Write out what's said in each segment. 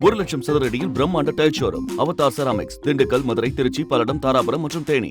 1,00,000 சதுரடியில் பிரம்மாண்ட tile showroom Avatar Ceramics, Dindigul, Madurai, Tiruchi, Palladam, Dharapuram மற்றும் தேனி.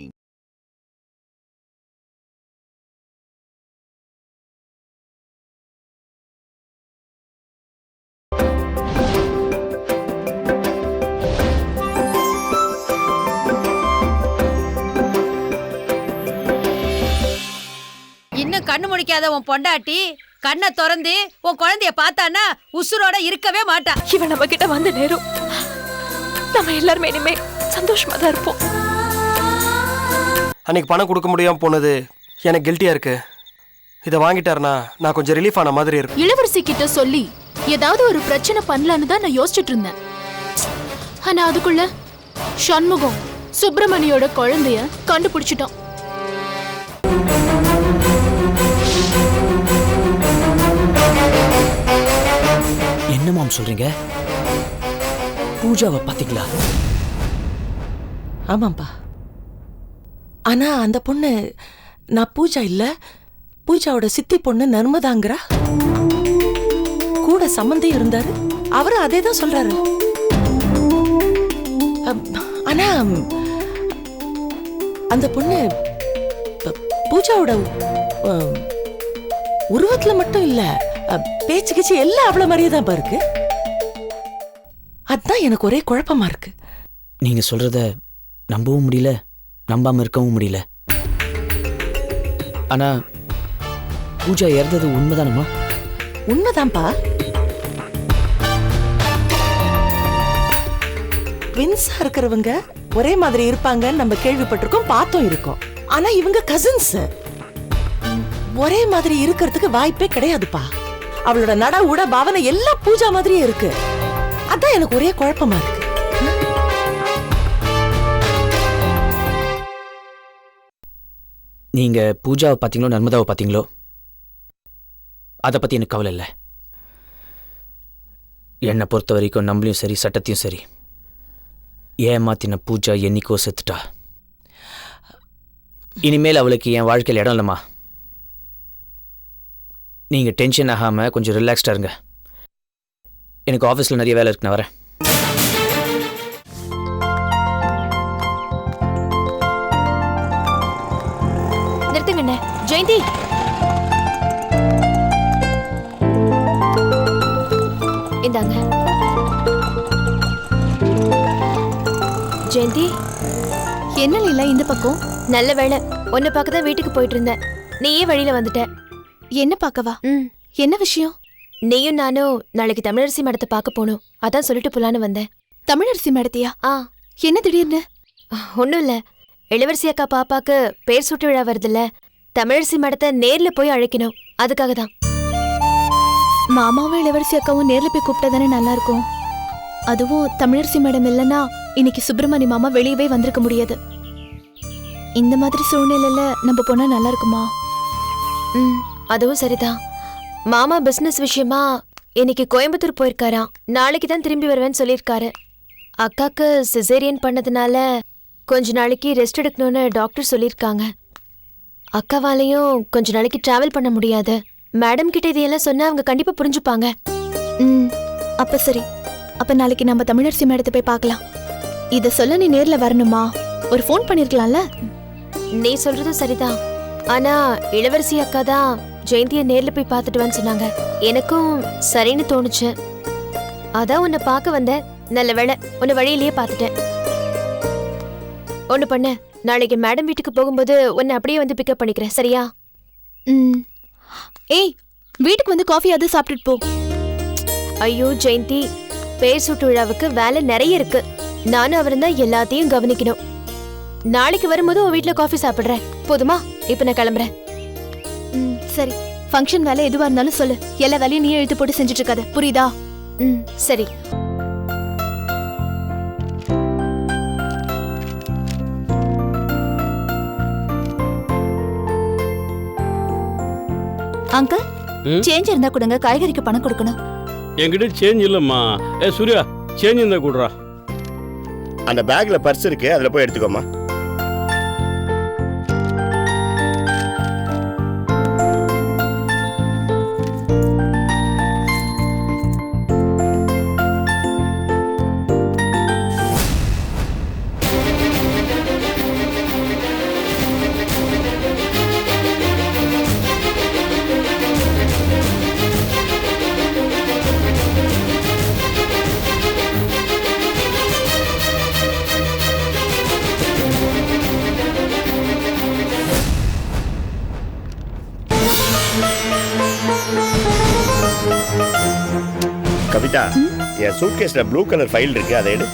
இன்னும் கண்ணு முடிக்காத உன் பொண்டாட்டி கண்ணை திறந்து உன் குழந்தைய பார்த்தானா உசுரோட இருக்கவே மாட்டா. இவன் நம்ம கிட்ட வந்த நேரம் நம்ம எல்லாருமே இனிமே சந்தோஷமா தான் இருப்போம். அன்னைக்கு பணம் கொடுக்க முடியாம போனது எனக்கு கில்ட்டியா இருக்கு. இதை வாங்கிட்டாருனா நான் கொஞ்சம் ரிலீஃப் ஆன மாதிரி இருக்கும். இளவரசி கிட்ட சொல்லி ஏதாவது ஒரு பிரச்சனை பண்ணலான்னு தான் நான் யோசிச்சுட்டு இருந்தேன். ஆனா அதுக்குள்ள சண்முகம் சுப்பிரமணியோட குழந்தைய கண்டுபிடிச்சிட்டோம். என்ன மாம் சொல்றீங்க? பூஜாவை பாத்தீங்களா? ஆமாம்பா. ஆனா அந்த பொண்ணு நான் பூஜா இல்ல, பூஜாவோட சித்தி பொண்ணு நர்மதாங்கிறா. கூட சம்பந்தம் இருந்தாரு, அவரும் அதே தான் சொல்றாரு. ஆனா அந்த பொண்ணு பூஜாவோட உருவத்துல மட்டும் இல்ல, பேச்சு கிச்சு எல்லாம் அவ்வளவு மாதிரியே தான் இருக்கு. அதுதான் எனக்கு ஒரே குழப்பமா இருக்கு. நீங்க சொல்றத நம்பவும் முடியல, நம்பாம இருக்கவும் முடியல. ஆனா பூஜா இறந்தது உண்மைதானம்மா? உண்மைதான்ப்பா. ட்வின்ஸா இருக்கிறவங்க ஒரே மாதிரி இருப்பாங்கன்னு நம்ம கேள்விப்பட்டிருக்கோம், பார்த்தோம் இருக்கோம். ஆனா இவங்க கசின்ஸ், ஒரே மாதிரி இருக்கிறதுக்கு வாய்ப்பே கிடையாதுப்பா. அவளோட நட உட பாவனை எல்லாம் பூஜா மாதிரியே இருக்கு. அதான் எனக்கு ஒரே குழப்பமா இருக்கு. நீங்க பூஜாவை பாத்தீங்களோ நர்மதாவை பாத்தீங்களோ அதை பத்தி எனக்கு கவலை இல்லை. என்னை பொறுத்த வரைக்கும் நம்மளையும் சரி சட்டத்தையும் சரி ஏமாத்தின பூஜா என்னைக்கோ செத்துட்டா. இனிமேல் அவளுக்கு என் வாழ்க்கையில் இடம் இல்லைம்மா. நீங்க டென்ஷன் ஆகாம கொஞ்சம் ரிலாக்ஸ்டா இருங்க. எனக்கு ஆஃபீஸில் நிறைய வேலை இருக்கு, நான் வரேன். நிறுத்துங்க ஜெயந்தி. இந்தாங்க ஜெயந்தி. என்ன இல்ல இந்த பக்கம்? நல்ல வேளை, உன்னை பார்க்க தான் வீட்டுக்கு போயிட்டு இருந்தேன். நீயே வழியில வந்துட்ட. என்ன பார்க்கவா? என்ன விஷயம்? நீயும் நானும் நாளைக்கு தமிழரசி மடத்தை பார்க்க போகணும், அதான் சொல்லிட்டு போலான்னு வந்தேன். தமிழரசி மடத்தையா? என்ன திடீர்னு? ஒன்றும் இல்லை, இளவரசி அக்கா பாப்பாக்கு பேர் சுட்டு விழா வருதுல்ல, தமிழரசி மடத்தை நேர்ல போய் அழைக்கணும், அதுக்காக தான். மாமாவும் இளவரசி அக்காவும் நேர்ல போய் கூப்பிட்டா தானே நல்லா இருக்கும். அதுவும் தமிழரசி மேடம் இல்லைன்னா இன்னைக்கு சுப்பிரமணிய மாமா வெளியவே வந்திருக்க முடியாது. இந்த மாதிரி சூழ்நிலையில நம்ம போனா நல்லா இருக்குமா? அதுவும் சரிதான். மாமா பிசினஸ் விஷயமா இன்னைக்கு கோயம்புத்தூர் போயிருக்காராம், நாளைக்கு தான் திரும்பி வருவேன்னு சொல்லியிருக்காரு. அக்காக்கு சிசேரியன் பண்ணதுனால கொஞ்ச நாளைக்கு ரெஸ்ட் எடுக்கணும்னு டாக்டர் சொல்லியிருக்காங்க. அக்காவாலையும் கொஞ்ச நாளைக்கு டிராவல் பண்ண முடியாது. மேடம் கிட்ட இதையெல்லாம் சொன்னா அவங்க கண்டிப்பா புரிஞ்சுப்பாங்க. அப்ப சரி, அப்ப நாளைக்கு நம்ம தமிழரசி மேடத்தை போய் பார்க்கலாம். இத சொல்ல நீ நேர்ல வரணுமா? ஒரு ஃபோன் பண்ணிருக்கலாம்ல. நீ சொல்றதும் சரிதான். ஆனா இளவரசி அக்கா தான் ஜெயந்திய நேர்ல போய் பார்த்துட்டு வந்து சொன்னாங்க. எனக்கும் சரின்னு தோணுச்சு, அதான் உன்னை பார்க்க வந்தேன். நல்ல வேளை உன்னை வழியிலேயே பார்த்துட்டேன். ஒண்ணு பண்ண, நாளைக்கு மேடம் வீட்டுக்கு போகும்போது உன்னை அப்படியே வந்து பிக்கப் பண்ணிக்கிறேன், சரியா? ஏய், வீட்டுக்கு வந்து காஃபி அது சாப்பிட்டுட்டு போ. ஐயோ ஜெயந்தி, பேர் சூட்டு விழாவுக்கு வேலை நிறைய இருக்கு. நானும் அவரும் தான் எல்லாத்தையும் கவனிக்கணும். நாளைக்கு வரும்போது உன் வீட்டுல காஃபி சாப்பிடுறேன், போதுமா? இப்ப நான் கிளம்புறேன். சரி, ஃபங்க்ஷன் வேலை எதுவா இருந்தாலும் சொல்லு. எல்லா வேலையும் நீயே எழுத்து போட்டு செஞ்சுட்டு இருக்காத, புரியுதா? சரி. அங்கிள், சேஞ்ச் இருந்தா கொடுங்க, காய்கறிக்கு பணம் கொடுக்கணும். என்கிட்ட சேஞ்ச் இல்லம்மா. சூர்யா, சேஞ்ச் இருந்தா கொடுறா. அந்த பேக்ல பர்ஸ் இருக்கு, அதுல போய் எடுத்துக்கோமா. சூட்கேஸ்ல ப்ளூ கலர் ஃபைல் இருக்கு, அதை எடு.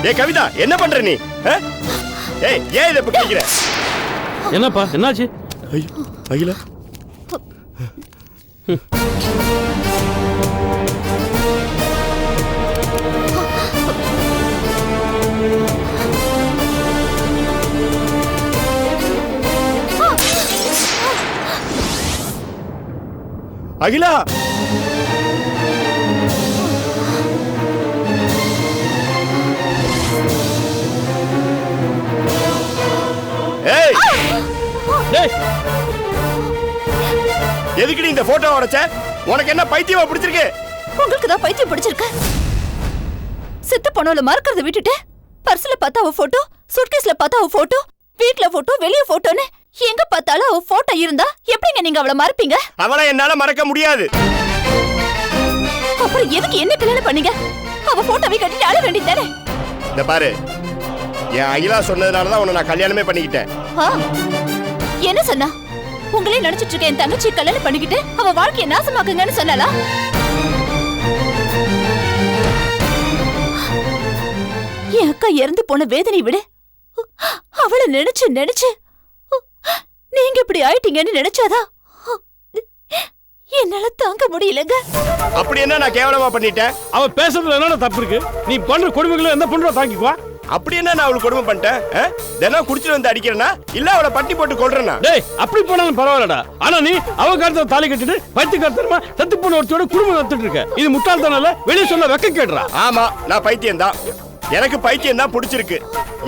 ஏய் கவிதா, என்ன பண்ற நீ? ஏய் ஏன் இத பிடிக்கிற? என்னப்பா என்னாச்சு? ஐயோ அகிலா. அகிலா ஏய் டேய் எதுக்கு இந்த போட்டோ உடைச்ச? உனக்கு என்ன பைத்தியமா பிடிச்சிருக்கு? உங்களுக்கு தான் பைத்தியம் பிடிச்சிருக்கு. செத்து போனவள மறக்கிறத விட்டுட்டு பர்ஸ்ல பார்த்தா அவ போட்டோ, சூட்கேஸ்ல பார்த்தா அவ போட்டோ, வீட்ல போட்டோ, வெளிய போட்டோன்னு எங்க பார்த்தாலும் அவ போட்டோ இருந்தா எப்படிங்க நீங்க அவள மறப்பீங்க? அவளை என்னால மறக்க முடியாது. அப்புறம் எதுக்கு என்ன கல்யாணம் பண்ணீங்க? அவ போட்டோவை கட்டிட்டு அழ வேண்டியதானே? இந்த பாரு, என் அகிலா சொன்னதுனால தான் உன்னை நான் கல்யாணமே பண்ணிக்கிட்டேன். என்ன சொன்னா? உங்களே நினைச்சிட்டு இருக்க என் தங்கச்சி கல்யாணம் பண்ணிக்கிட்டு அவ வாழ்க்கையை நாசமாக்குங்கன்னு சொன்னாலா? என் அக்கா இறந்து போன வேதனை விட அவளை நினைச்சு நினைச்சு நீங்க இப்படி ஆயிட்டீங்கன்னு நினைச்சாதான் என்னால தாங்க முடியலங்க. அப்படி என்ன நான் கேவலமா பண்ணிட்டேன்? அவ பேசுறதுல என்ன தப்பு இருக்கு? நீ பண்ற கொடுமைகளை என்ன பண்ற தாங்கிக்குவா. அப்படி என்ன நான் அவளுக்கு கொடுமை பண்ணிட்டேன்? தினம் குடிச்சிட்டு வந்து அடிக்கிறேனா இல்ல அவளை பட்டி போட்டு கொல்றேனா? டேய் அப்படி போனாலும் பரவாயில்லடா. ஆனா நீ அவ காலத்துல தாலி கட்டிட்டு பைத்தியக்காரத்தனமா செத்து போன ஒருத்தோட குடும்பம் நடத்திட்டு இருக்க. இது முட்டாள்தனால வெளிய சொல்ல வெக்க கேடுறா. ஆமா, நான் பைத்தியம் தான். எனக்கு பைத்தியம் தான் பிடிச்சிருக்கு.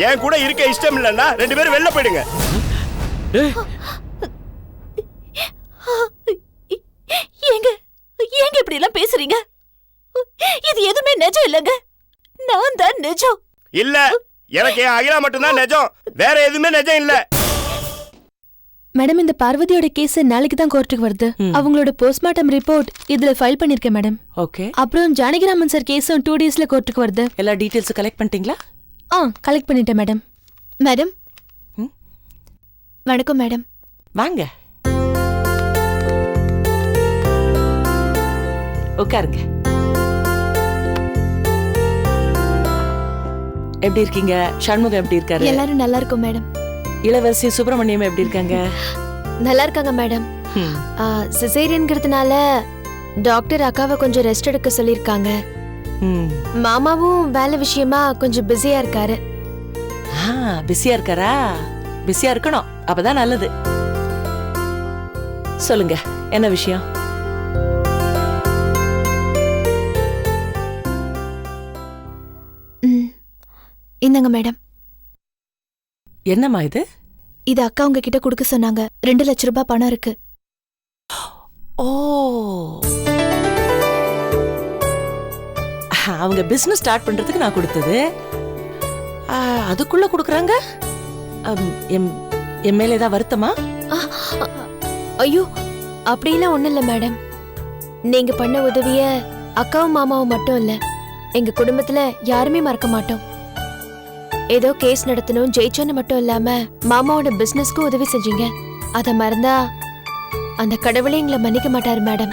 என் கூட இருக்க இஷ்டம் இல்லன்னா 2 பேரும் வெளில போயிடுங்க. டேய் ஏங்க ஏங்க இப்படி எல்லாம் பேசுறீங்க? இது எதுவுமே நிஜம் இல்லங்க. நான் தான் நிஜம். இல்ல, எனக்கு என் அகிலா மட்டும் தான் நிஜம். வேற எதுவுமே நிஜம் இல்ல. மேடம், இந்த பார்வதியோட கேஸ் நாளைக்கு தான் கோர்ட்டுக்கு வருது. அவங்களோட போஸ்ட்மார்ட்டம் ரிப்போர்ட் இதுல ஃபைல் பண்ணிருக்கேன் மேடம். ஓகே. அப்புறம் ஜானகிராமன் சார் கேஸும் 2 டேஸ்ல கோர்ட்டுக்கு வருது. எல்லா டீடைல்ஸ் கலெக்ட் பண்ணிட்டீங்களா? கலெக்ட் பண்ணிட்டேன் மேடம். மேடம் வணக்கம் மேடம். வாங்க உட்காருங்க. எப்படி இருக்கீங்க? சண்முகம் எப்படி இருக்காரு? எல்லாரும் நல்லா இருக்கும் மேடம். இளவரசி சுப்பிரமணியம் எப்படி இருக்காங்க? நல்லா இருக்காங்க மேடம். சிசேரியன்கிறதுனால டாக்டர் அக்காவை கொஞ்சம் ரெஸ்ட் எடுக்க சொல்லியிருக்காங்க. மாமாவும் வேலை விஷயமா கொஞ்சம் பிஸியா இருக்காரு. பிஸியா இருக்காரா? பிஸியா இருக்கணும், அப்பதான் நல்லது. சொல்லுங்க, என்ன விஷயம்? இந்தாங்க மேடம். என்னம்மா இது? இது அக்கா உங்ககிட்ட கொடுக்க சொன்னாங்க. 2 லட்சம் ரூபாய் பணம் இருக்கு. ஓ, அவங்க பிசினஸ் ஸ்டார்ட் பண்றதுக்கு நான் கொடுத்தது. அதுக்குள்ள கொடுக்கறாங்க. என் மேல ஏதாவது வருத்தமா? ஐயோ, அப்படிலாம் ஒண்ணும் இல்ல மேடம். நீங்க பண்ண உதவிய அக்காவும் மாமாவும் மட்டும் இல்ல, எங்க குடும்பத்துல யாருமே மறக்க மாட்டோம். ஏதோ கேஸ் நடத்தணும் ஜெயிச்சோன்னு மட்டும் இல்லாம மாமாவோட பிசினஸ்க்கும் உதவி செஞ்சீங்க. அத மறந்தா அந்த கடவுளே எங்களை மன்னிக்க மாட்டாரு மேடம்.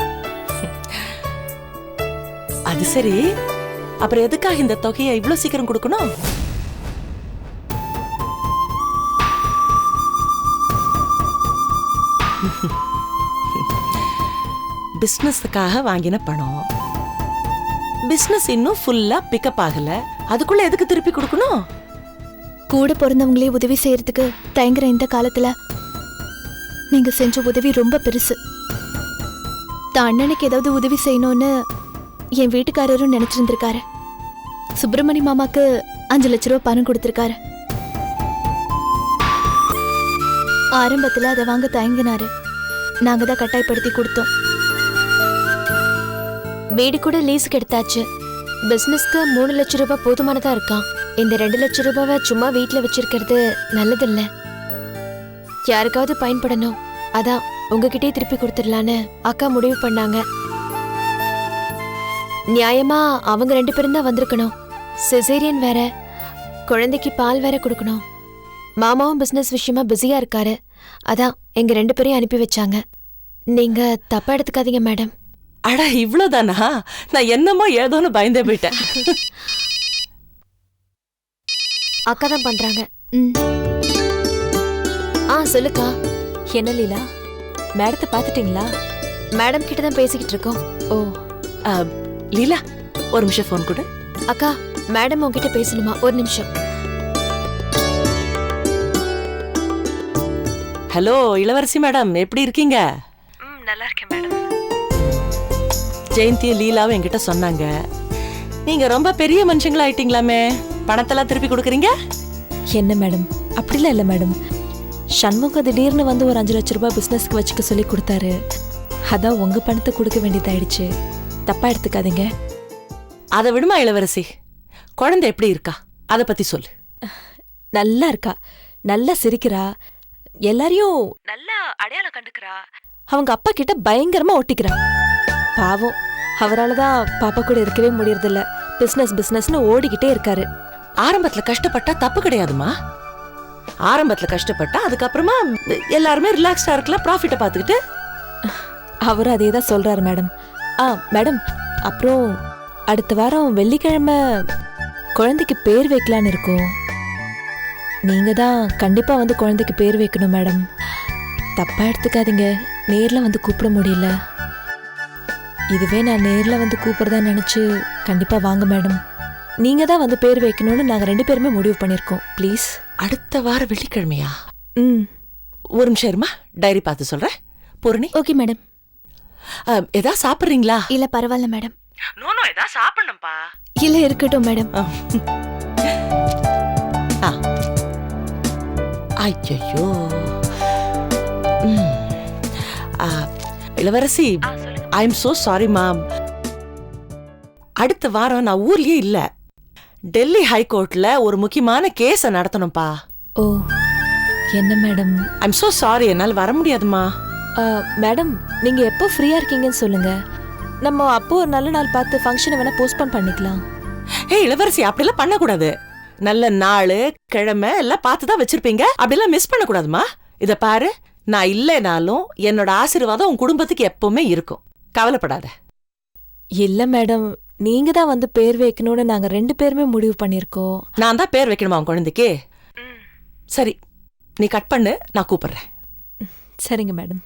அது சரி, அப்புறம் எதுக்காக இந்த தொகையை இவ்வளவு சீக்கிரம் கொடுக்கணும்? பிசினஸ்க்காக வாங்கின பணம். பிசினஸ் இன்னும் ஃபுல்லா பிக்கப் ஆகல, அதுக்குள்ள எதுக்கு திருப்பி கொடுக்கணும்? கூட பிறந்தவங்களே உதவி செய்யறதுக்கு தயங்குற இந்த காலத்துல நீங்க செஞ்ச உதவி ரொம்ப பெருசு. தான் அண்ணனுக்கு ஏதாவது உதவி செய்யணும்னு என் வீட்டுக்காரரும் நினைச்சிருந்திருக்காரு. சுப்பிரமணி மாமாக்கு 5 லட்சம் ரூபாய் பணம் கொடுத்திருக்காரு. ஆரம்பத்துல அதை வாங்க தயங்கினாரு. நாங்க தான் கட்டாயப்படுத்தி கொடுத்தோம். வீடு கூட லீஸுக்கு எடுத்தாச்சு. பிசினஸ்க்கு 3 லட்சம் ரூபாய் போதுமானதா இருக்கான். இந்த 2 லட்சம் ரூபாவை சும்மா வீட்ல வச்சிருக்கிறது நல்லதில்ல. யாருக்காவது பயன்படணும். அதான் உங்ககிட்டயே திருப்பி கொடுத்துடலான்னு அக்கா முடிவு பண்ணாங்க. நியாயமா அவங்க 2 பேரும் தான் வந்திருக்கணும். சிசேரியன் வேற, குழந்தைக்கு பால் வேற கொடுக்கணும். மாமாவும் பிசினஸ் விஷயமா பிஸியா இருக்காரு. அதான் எங்க 2 பேரையும் அனுப்பி வச்சாங்க. நீங்க தப்பா எடுத்துக்காதீங்க மேடம். அட இவ்வளவுதானா? நான் என்னமோ ஏதோன்னு பயந்தே போயிட்டேன். அக்கா தான் பண்றாங்க. சொல்லுக்கா. என்ன லீலா, மேடத்தை பாத்துட்டீங்களா? மேடம் கிட்ட தான் பேசிக்கிட்டு இருக்கோம். ஓ லீலா, ஒரு நிமிஷம் போன் கொடு. அக்கா, மேடம் உங்ககிட்ட பேசணுமா? ஒரு நிமிஷம். ஹலோ இளவரசி மேடம், எப்படி இருக்கீங்க? நல்லா இருக்கேன் மேடம். ஜெயந்தி லீலாவும் என்கிட்ட சொன்னாங்க, நீங்க ரொம்ப பெரிய மனுஷங்களா ஆயிட்டீங்களாமே, பணத்தெல்லாம் திருப்பி கொடுக்குறீங்க. என்ன மேடம், அப்படிலாம் இல்லை மேடம். சண்முகம் திடீர்னு வந்து ஒரு 5 லட்சம் ரூபாய் பிசினஸ்க்கு வச்சுக்க சொல்லி கொடுத்தாரு. அதான் உங்க பணத்தை கொடுக்க வேண்டியதாயிடுச்சு. தப்பா எடுத்துக்காதீங்க. அதை விடுமா இளவரசி, குழந்தை எப்படி இருக்கா அதை பத்தி சொல்லு. நல்லா இருக்கா, நல்லா சிரிக்கிறா, எல்லாரையும் நல்லா அடையாளம் கண்டுக்கிறா. அவங்க அப்பா கிட்ட பயங்கரமா ஒட்டிக்கிறா. பாவம், அவராலதான் பாப்பா கூட இருக்கவே முடியறதில்ல. பிசினஸ்னு ஓடிக்கிட்டே இருக்காரு. ஆரம்பத்துல கஷ்டப்பட்டா தப்பு கிடையாதுமா. ஆரம்பத்துல கஷ்டப்பட்டா அதுக்கப்புறமா எல்லாருமே ரிலாக்ஸ்டா இருக்கலாம், ப்ராஃபிட்டை பார்த்துக்கிட்டு. அவரும் அதே தான் சொல்றாரு மேடம். மேடம், அப்புறம் அடுத்த வாரம் வெள்ளிக்கிழமை குழந்தைக்கு பேர் வைக்கலான்னு இருக்கோம். நீங்க தான் கண்டிப்பா வந்து குழந்தைக்கு பேர் வைக்கணும் மேடம். தப்பா எடுத்துக்காதீங்க, நேர்ல வந்து கூப்பிட முடியல. இதுவே நான் நேர்ல வந்து கூப்பிடுறதா நினைச்சு கண்டிப்பா வாங்க மேடம். நீங்க தான் வந்து பேர் வைக்கணும்னு நாங்க 2 பேருமே முடிவு பண்ணிருக்கோம். ப்ளீஸ். அடுத்த வார வெள்ளிக்கிழமையா? ஒரு நிமிஷம் இருமா, டைரி பார்த்து சொல்றேன். பூரணி. Okay madam. ஏதா சாப்பிடுறீங்களா? இல்ல பரவாயில்ல மேடம். நோ ஏதா சாப்பிடணும்பா. இல்ல இருக்கட்டும் மேடம். ஐயோ இளவரசி, I am so sorry ma'am. அடுத்த வாரம் நான் ஊர்லயே இல்ல, டெல்லி ஹைகோர்ட்ல ஒரு முக்கியமான கேஸ நடத்தணும்பா. ஓ, என்ன madam? I am so sorry, என்னால் வர முடியாதுமா. மேடம், நீங்க எப்போ ஃப்ரீயா இருக்கீங்கன்னு சொல்லுங்க. நம்ம அப்போ ஒரு நல்ல நாள் பார்த்து ஃபங்க்ஷனை வேணா போஸ்ட்போன் பண்ணிக்கலாம். இளவரசி, அப்படிலாம் பண்ணக்கூடாது. நல்ல நாள் கிழமை எல்லாம் பார்த்து தான் வச்சிருப்பீங்க, அப்படிலாம் மிஸ் பண்ணக்கூடாதுமா. இத பாரு, நான் இல்லைனாலும் என்னோட ஆசீர்வாதம் உன் குடும்பத்துக்கு எப்பவுமே இருக்கும், கவலைப்படாத. இல்ல மேடம், நீங்க தான் வந்து பேர் வைக்கணும்னு நாங்க 2 பேருமே முடிவு பண்ணிருக்கோம். நான் தான் பேர் வைக்கணுமா உன் குழந்தைக்கு? சரி, நீ கட் பண்ணு, நான் கூப்பிடுறேன். சரிங்க மேடம்.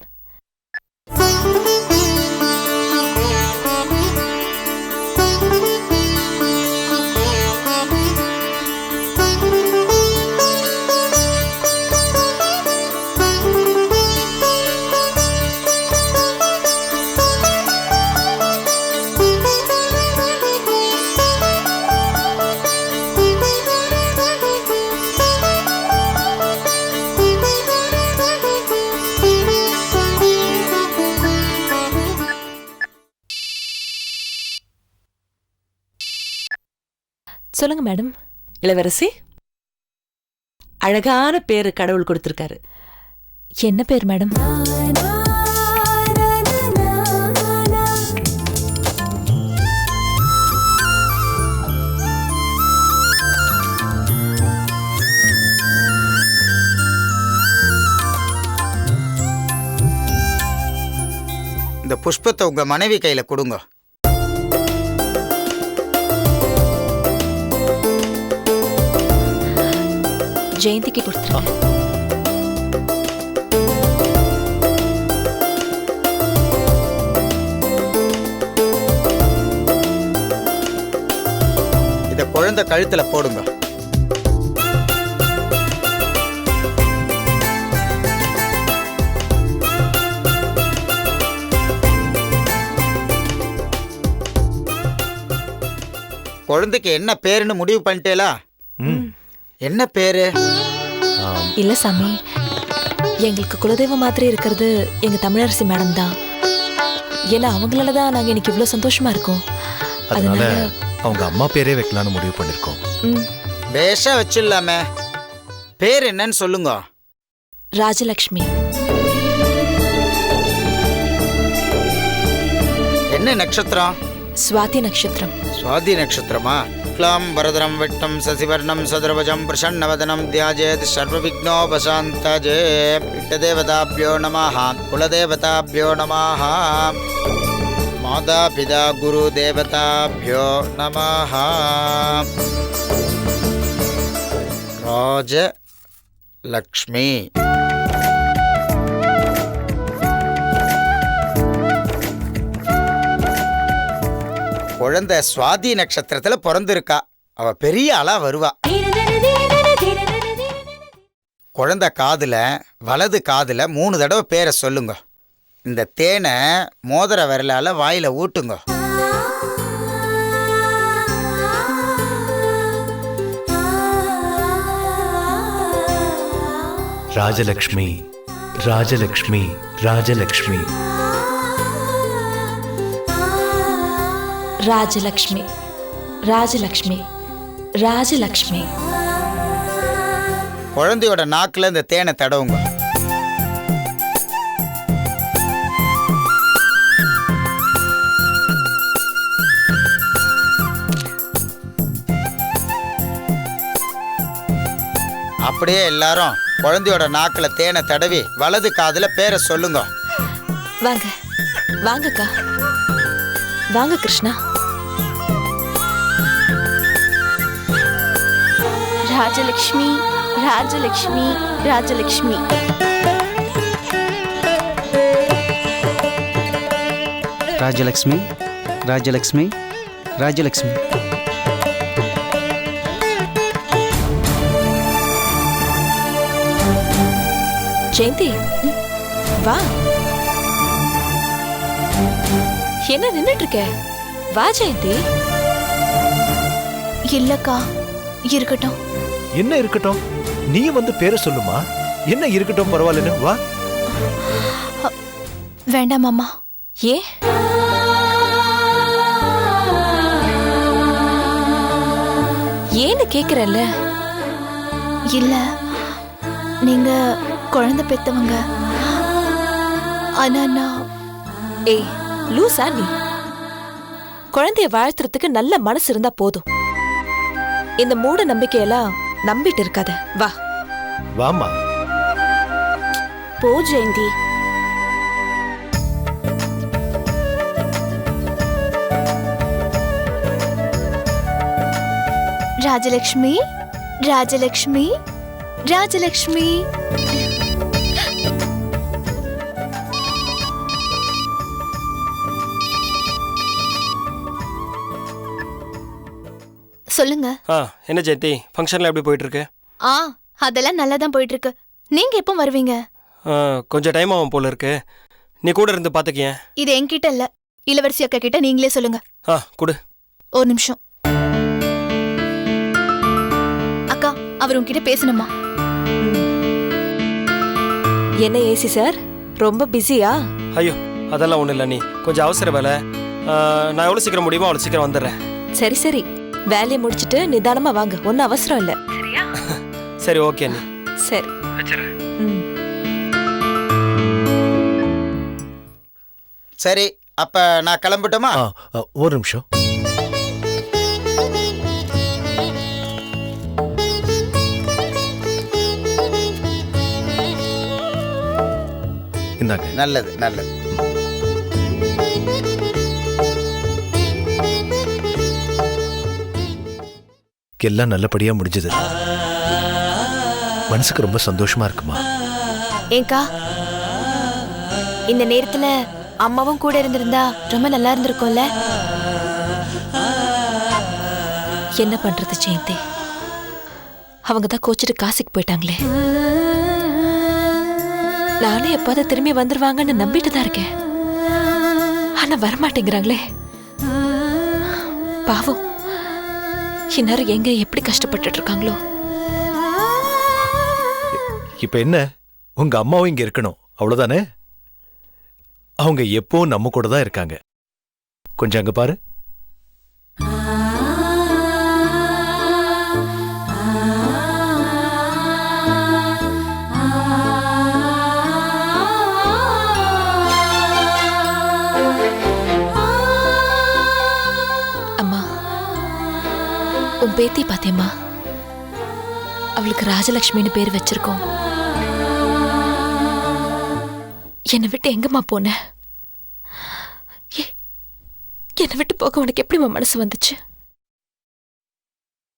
சொல்லுங்க மேடம். இளவரசி, அழகான பேரு கடவுள் கொடுத்திருக்காரு. என்ன பேர் மேடம்? இந்த புஷ்பத்தை உங்க மனைவி கையில கொடுங்க. ஜெயந்திக்கு கொடுத்துருங்க. இத குழந்தை கழுத்துல போடுங்க. குழந்தைக்கு என்ன பேருன்னு முடிவு பண்ணிட்டேலா? என்ன பேரு? இல்ல சாமி, எங்களுக்கு குலதெய்வ மாதிரி இருக்கிறது எங்க தமிழரசி மேடம் தான். ஏன்னா அவங்களாலதான் நாங்க இன்னைக்கு இவ்வளவு சந்தோஷமா இருக்கோம். அதனால அவங்க அம்மா பேரே வைக்கலான்னு முடிவு பண்ணிருக்கோம். பேஷா வச்சிடலாமே. பேர் என்னன்னு சொல்லுங்க. ராஜலக்ஷ்மி. என்ன நட்சத்திரம்? சுவாதி நட்சத்திரம். சுவாதி நட்சத்திரமா? க்ளாம் வரதரம் விட்டம் சசிவர்ணம் சதுரபஜம் பிரசன்னவதனம் தியாஜேத் சர்வவிக்னோபசாந்தஜே. இஷ்டதேவதாபியோ நமः, குலதேவதாபியோ நமः, மாதாபிதா குரு தேவதாபியோ நமः. ராஜலக்ஷ்மி. குழந்தை சுவாதி நட்சத்திரத்துல பிறந்திருக்கா. அவ பெரிய ஆளா வருவா. குழந்தை காதுல, வலது காதுல 3 தடவை பேரை சொல்லுங்க. இந்த தேனை மோதிர விரலால வாயில ஊட்டுங்க. ராஜலக்ஷ்மி, ராஜலக்ஷ்மி, ராஜலக்ஷ்மி. ராஜலக்ஷ்மி, ராஜலக்ஷ்மி, ராஜலக்ஷ்மி. குழந்தையோட நாக்குல இந்த தேனை தடவுங்க. அப்படியே எல்லாரும் குழந்தையோட நாக்குல தேனை தடவி வலது காதுல பேரை சொல்லுங்க. வாங்க வாங்கக்கா, வாங்க கிருஷ்ணா. ராஜலக்ஷ்மி, ராஜலக்ஷ்மி, ராஜலக்ஷ்மி. ராஜலக்ஷ்மி, ராஜலக்ஷ்மி, ராஜலக்ஷ்மி. ஜெயந்தி வா. என்ன நின்னுட்டு இருக்க? வா ஜெயந்தி. இல்லக்கா, இருக்கட்டும். என்ன இருக்கட்டும்? நீ வந்து பேரை சொல்லுமா. என்ன இருக்கட்டும் பரவாயில்லன்னு வா. வேண்டாம் அம்மா. ஏ? ஏன்னு கேக்குறல்ல. இல்ல, நீங்க குழந்தை பெத்தவங்க. ஆனா நான் ஏய் லூசா நீ? குழந்தைய வாழ்த்துறதுக்கு நல்ல மனசு இருந்தா போதும். இந்த மூட நம்பிக்கையெல்லாம் நம்பிட்டு இருக்காத. வா வாமா. போ ஜெயந்தி. ராஜலக்ஷ்மி, ராஜலக்ஷ்மி, ராஜலக்ஷ்மி. சொல்லுங்க. என்ன ஜெயந்தி, ஃபங்க்ஷன்ல எப்படி போயிட்டு இருக்கு? அதெல்லாம் நல்லா தான் போயிட்டு இருக்கு. நீங்க எப்போ வருவீங்க? கொஞ்சம் டைம் ஆகும் போல இருக்கு. நீ கூட இருந்து பாத்துக்கிய. இது என்கிட்ட இல்ல, இளவரசி அக்கா கிட்ட நீங்களே சொல்லுங்க. குடு. ஒரு நிமிஷம். அக்கா, அவர் உங்ககிட்ட பேசணுமா? என்ன ஏசி சார், ரொம்ப பிஸியா? ஐயோ அதெல்லாம் ஒண்ணும் இல்ல. நீ கொஞ்சம் அவசர வேலை. நான் எவ்வளவு சீக்கிரம் முடியுமோ அவ்வளவு சீக்கிரம் வந்துடுறேன். சரி சரி, வேலையை முடிச்சிட்டு நிதானமா வாங்க. ஒன்னும் அவசரம் இல்ல. சரி ஓகே நீ. சரி சரி, அப்ப நான் கிளம்பட்டுமா? ஒரு நிமிஷம். இந்தாங்க. நல்லது நல்லது. எல்லாம் நல்லபடியா முடிஞ்சது. மனசுக்கு ரொம்ப சந்தோஷமா இருக்குமா? ஏங்கா, இந்த நேரத்துல அம்மாவும் கூட இருந்திருந்தா ரொம்ப நல்லா இருந்திருக்கும்ல. என்ன பண்றது ஜெயந்தி, அவங்க தான் கோச்சிட்டு காசிக்கு போயிட்டாங்களே. நானும் எப்பாவது திரும்பி வந்துருவாங்கன்னு நம்பிட்டு தான் இருக்கேன். ஆனா வரமாட்டேங்கிறாங்களே. பாவம், இந்நேரம் எங்க எப்படி கஷ்டப்பட்டு இருக்காங்களோ. இப்ப என்ன, உங்க அம்மாவும் இங்க இருக்கணும் அவ்வளவுதானே? அவங்க எப்போ நம்ம கூட தான் இருக்காங்க. கொஞ்சம் அங்க பாரு. பேத்தி பாத்தியம்மா, அவளுக்கு ராஜலட்சுமின்னு பேர் வச்சிருக்கோம். என்னை விட்டு எங்கம்மா போன? என்னை விட்டு போக உனக்கு எப்படிம்மா மனசு வந்துச்சு?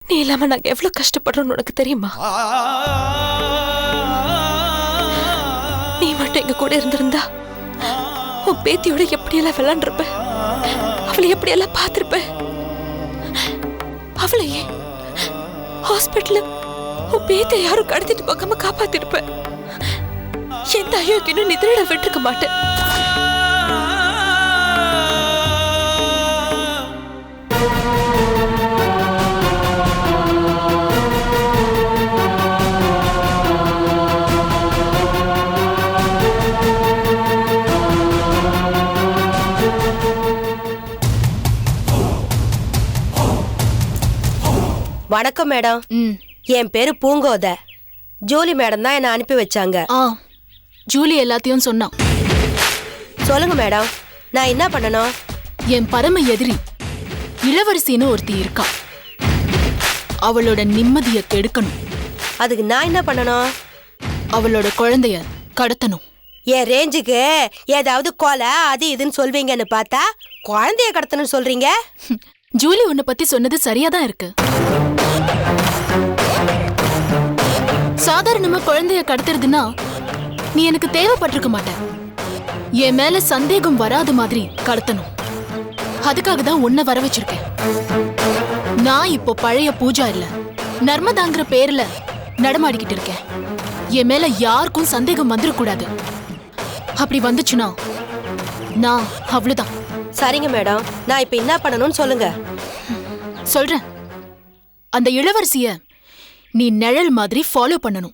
நீ இல்லாம நாங்க எவ்வளவு கஷ்டப்படுறோம்னு உனக்கு தெரியுமா? நீ மட்டும் எங்க கூட இருந்திருந்தா உன் பேத்தியோட எப்படியெல்லாம் விளையாண்டுருப்ப, அவளை எப்படியெல்லாம் பார்த்திருப்ப. அவளை ஹாஸ்பிட்டல்ல உன் பேத்தை யாரும் கடத்திட்டு போகாம காப்பாத்திருப்ப. எந்த அயோக்கியனும் நீ திருட விட்டுருக்க மாட்டேன். வணக்கம் மேடம். என் பேரு பூங்கோத. ஜூலி மேடம் தான் என்ன அனுப்பி வச்சாங்க. ஜூலி எல்லாத்தையும் சொன்னான். சொல்லுங்க மேடம், நான் என்ன பண்ணணும்? என் பரம எதிரி இளவரசின்னு ஒருத்தி இருக்கா, அவளோட நிம்மதிய கெடுக்கணும். அதுக்கு நான் என்ன பண்ணணும்? அவளோட குழந்தைய கடத்தணும். என் ரேஞ்சுக்கு ஏதாவது கொலை அது இதுன்னு சொல்வீங்கன்னு பார்த்தா குழந்தைய கடத்தணும் சொல்றீங்க. ஜூலி உன்னை பத்தி சொன்னது சரியாதான் இருக்கு. சாதாரணமா குழந்தைய கடத்துறதுன்னா நீ எனக்கு தேவைப்பட்டிருக்க மாட்ட. என் மேல சந்தேகம் வராத மாதிரி கடத்தணும். அதுக்காக தான் உன்னை வர வச்சிருக்கேன். நான் இப்போ பழைய பூஜா இல்ல, நர்மதாங்கிற பேர்ல நடமாடிக்கிட்டு இருக்கேன். என் மேல யாருக்கும் சந்தேகம் வந்துடக்கூடாது. அப்படி வந்துச்சுன்னா நான் அவ்வளவுதான். சரிங்க மேடம், நான் இப்ப என்ன பண்ணணும்னு சொல்லுங்க. சொல்றேன். அந்த இளவரசிய நீ நிழல் மாதிரி ஃபாலோ பண்ணணும்.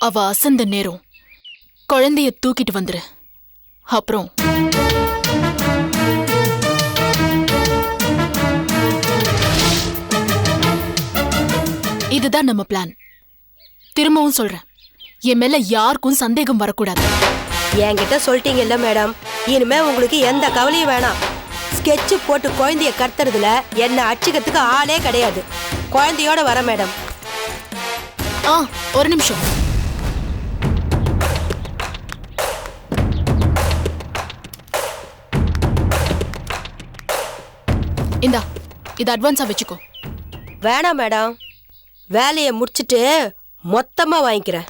அவ அசந்த நேரம் குழந்தைய தூக்கிட்டு வந்துரு. அப்புறம் இதுதான் நம்ம பிளான். திரும்பவும் சொல்றேன், என் மேல யாருக்கும் சந்தேகம் வரக்கூடாது. என்கிட்ட சொல்லிட்டீங்கல்ல மேடம், இனிமே உங்களுக்கு எந்த கவலையும் வேணாம். ஸ்கெட்ச் போட்டு குழந்தைய கத்துறதுல என்ன அடிச்சுக்கிறதுக்கு ஆளே கிடையாது. குழந்தையோட வர மேடம். ஒரு நிமிஷம். இந்தா, இது அட்வான்ஸா வச்சுக்கோ. வேணாம் மேடம், வேலையை முடிச்சிட்டு மொத்தமா வாங்கிக்கிறேன்.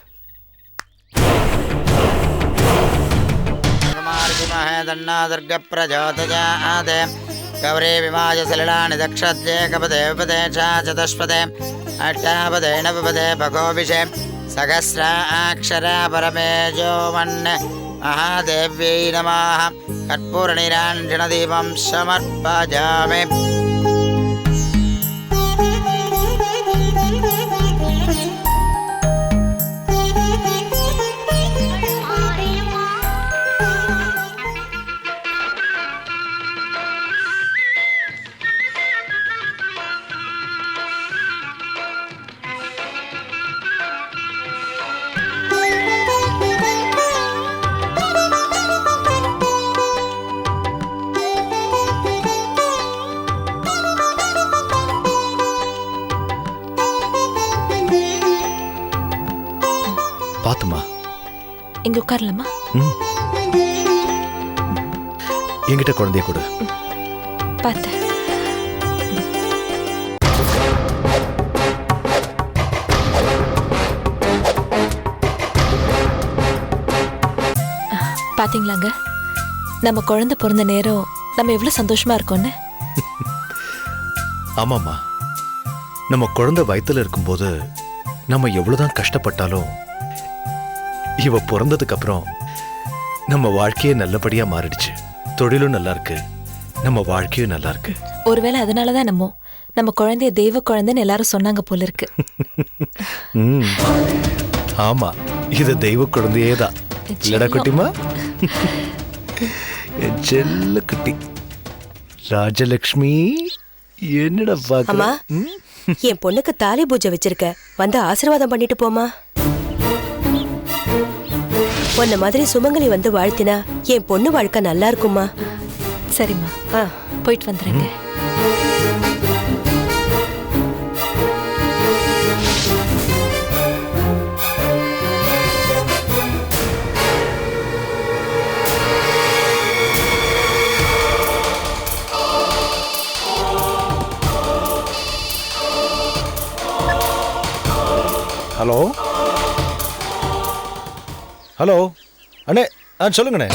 गौरी विमाय सलिलानि दक्षद्ये कपदे उपदे चतुष्पदे अष्टापदे नवपदे भगोभिषे सहस्राक्षरा परमेजो वन्ने महादेव्यै नमः कर्पूरनिराञ्जनदीपं समर्पयामि. பாத்துமா, இங்க உட்காரலாமா? என்கிட்ட குழந்தைய கொடு. பார்த்து. பாத்தீங்களாங்க, நம்ம குழந்தை பிறந்த நேரம் நம்ம எவ்வளவு சந்தோஷமா இருக்கோம்னு. ஆமாம்மா, நம்ம குழந்தை வயித்துல இருக்கும்போது நம்ம எவ்வளவுதான் கஷ்டப்பட்டாலும் இவ பிறந்ததுக்கு அப்புறம் நம்ம வாழ்க்கையே நல்லபடியா மாறிடுச்சு. தொழிலும் நல்லா இருக்கு, நம்ம வாழ்க்கையும் நல்லா இருக்கு. ஒருவேளை அதனாலதான் நம்ம குழந்தைய தெய்வ குழந்தைன்னு எல்லாரும் சொன்னாங்க போல இருக்கு. ஆமா, இது தெய்வ குழந்தையே தான். இல்லடா குட்டிமா? என் செல்ல குட்டி ராஜலட்சுமி. என்னடா பாக்கமா? என் பொண்ணுக்கு தாலி பூஜை வச்சிருக்க, வந்து ஆசீர்வாதம் பண்ணிட்டு போமா. உன்ன மாதிரி சுமங்கலி வந்து வாழ்த்தினா என் பொண்ணு வாழ்க்கை நல்லா இருக்குமா. சரிம்மா, போயிட்டு வந்துடுங்க. ஹலோ ஹலோ அண்ணே சொல்லுங்கண்ணே.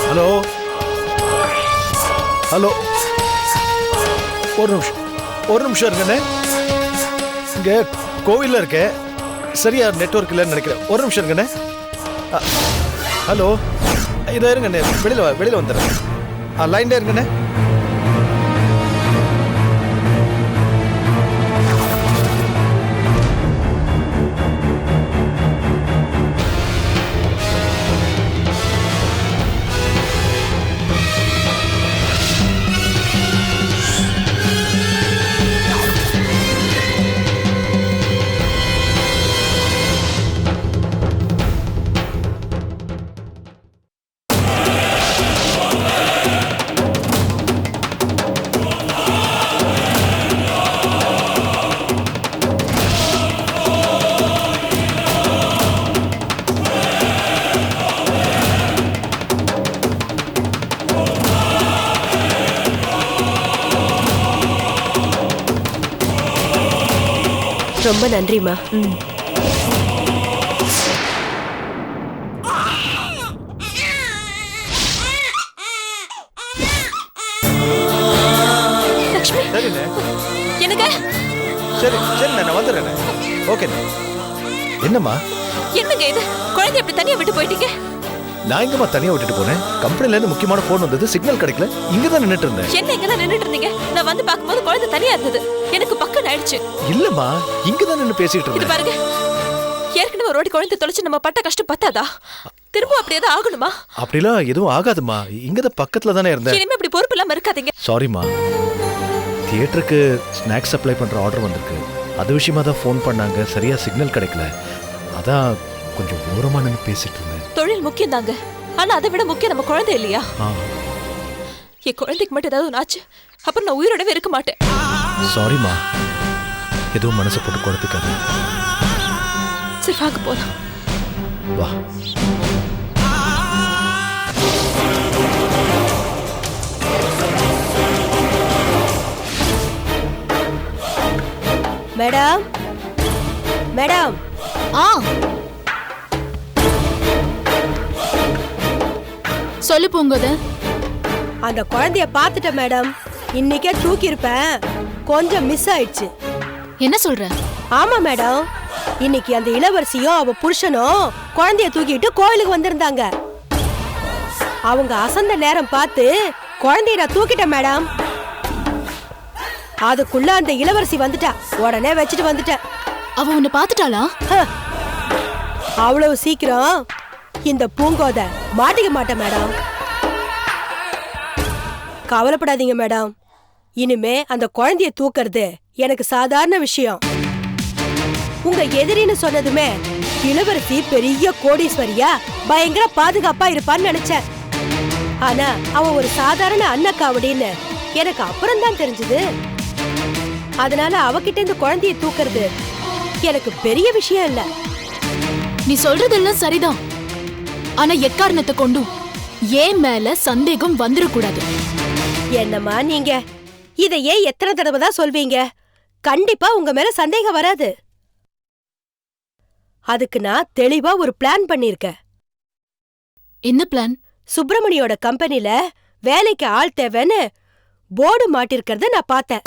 ஹலோ ஹலோ ஒரு நிமிஷம் இருங்கண்ணே. இங்கே கோவிலில் இருக்கேன், சரியா நெட்வொர்க் இல்லைன்னு நினைக்கிறேன். ஒரு நிமிஷம் இருங்கண்ணே. ஹலோ இதை இருங்கண்ணே, வெளியில் வந்துடுறேன். லைன்ல இருங்கண்ணே. ரொம்ப நன்றிம்மா. லக்ஷ்மி சரிண்ணே. எனக்கு சரிண்ணே, நான் வந்துடுறேண்ணே. ஓகேண்ணே. என்னம்மா என்னங்க இது? குழந்தை எப்படி தனியா விட்டு போயிட்டீங்க? நான் எங்கம்மா தனியா விட்டுட்டு போனேன்? கம்பெனில இருந்து முக்கியமான போன் வந்தது, சிக்னல் கிடைக்கல, இங்க தான் நின்னுட்டு இருந்தேன். என்ன இங்க தான் நின்னுட்டு இருந்தீங்க? நான் வந்து பாக்கும்போது குழந்தை தனியா இருந்தது. எனக்கு பக்கம் ஆயிடுச்சு. இல்லம்மா, இங்க தான் நின்னு பேசிட்டு இது இருந்தேன். பாருங்க, ஏற்கனவே ஒரு வாட்டி குழந்தை தொலைச்சு நம்ம பட்ட கஷ்டம் பத்தாதா? திரும்ப அப்படியே தான் ஆகணுமா? அப்படிலாம் எதுவும் ஆகாதுமா, இங்க தான் பக்கத்துல தானே இருந்தேன். இனிமே இப்படி பொறுப்பு இல்லாம இருக்காதீங்க. சாரிம்மா, தியேட்டருக்கு ஸ்நாக்ஸ் சப்ளை பண்ற ஆர்டர் வந்திருக்கு. அது விஷயமா தான் ஃபோன் பண்ணாங்க, சரியா சிக்னல் கிடைக்கல, அதான் கொஞ்சம் ஓரமா நின்னு பேசிட்டு இருந்தேன். தொழில் முக்கியம் தாங்க, ஆனா அதை விட முக்கியம் நம்ம குழந்தை இல்லையா? என் குழந்தைக்கு மட்டும் ஏதாவது ஒன்று ஆச்சு, அப்புறம் நான் உயிரோடவே இருக்க மாட்டேன். சாரிம்மா, எதுவும் மனசை போட்டு குழப்பிக்காது. சரி வாங்க போலாம். வா. Madam madam. சொல்லு பூங்கோத. அந்த குழந்தைய பார்த்துட்டேன் மேடம். இன்னைக்கே தூக்கி இருப்பேன், கொஞ்சம் மிஸ் ஆயிடுச்சு. என்ன சொல்ற? ஆமா மேடம், இன்னைக்கு அந்த இளவரசியும் அவ புருஷனும் குழந்தைய தூக்கிட்டு கோயிலுக்கு வந்திருந்தாங்க. அவங்க அசந்த நேரம் பார்த்து குழந்தைய நான் தூக்கிட்டேன் மேடம். அதுக்குள்ள அந்த இளவரசி வந்துட்டா, உடனே வச்சுட்டு வந்துட்டேன். அவ உன்னை பார்த்துட்டாளா? அவ்வளவு சீக்கிரம் இந்த பூங்கோத மாட்டிக்க மாட்டேன் மேடம். கவலைப்படாதீங்க மேடம், இனிமே அந்த குழந்தைய தூக்குறது எனக்கு சாதாரண விஷயம். உங்க எதிரின்னு சொன்னதுமே இளவரசி பெரிய கோடீஸ்வரியா பயங்கர பாதுகாப்பா இருப்பான்னு நினைச்சேன். ஆனா அவ ஒரு சாதாரண அன்னக்காவடின்னு எனக்கு அப்புறம் தான் தெரிஞ்சது. அதனால அவகிட்ட இந்த குழந்தைய தூக்குறது எனக்கு பெரிய விஷயம் இல்ல. நீ சொல்றதெல்லாம் சரிதான், ஆனா எக்காரணத்தை கொண்டும் ஏன் மேல சந்தேகம் வந்துடக்கூடாது. என்னம்மா நீங்க இதையே எத்தனை தடவை தான் சொல்வீங்க? கண்டிப்பா உங்க மேல சந்தேகம் வராது. அதுக்கு நான் தெளிவா ஒரு பிளான் பண்ணிருக்கேன். என்ன பிளான்? சுப்பிரமணியோட கம்பெனில வேலைக்கு ஆள் தேவைன்னு போர்டு மாட்டிருக்கிறத நான் பார்த்தேன்.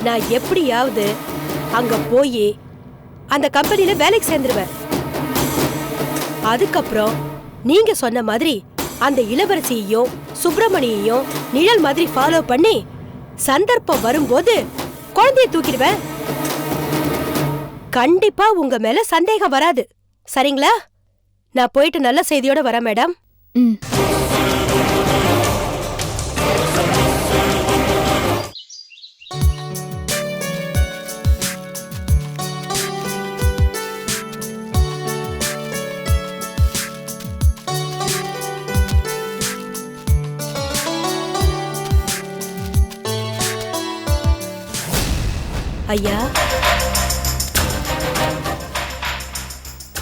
நான் எப்படியாவது அங்க போய் அந்த கம்பெனில வேலைக்கு சேர்ந்துருவேன். அதுக்கப்புறம் நீங்க சொன்ன மாதிரி அந்த இளவரசியையும் சுப்பிரமணியையும் நிழல் மாதிரி ஃபாலோ பண்ணி சந்தர்ப்பம் வரும்போது குழந்தைய தூக்கிடுவேன். கண்டிப்பா உங்க மேல சந்தேகம் வராது. சரிங்களா? நான் போயிட்டு நல்ல செய்தியோட வரேன் மேடம். ஐயா,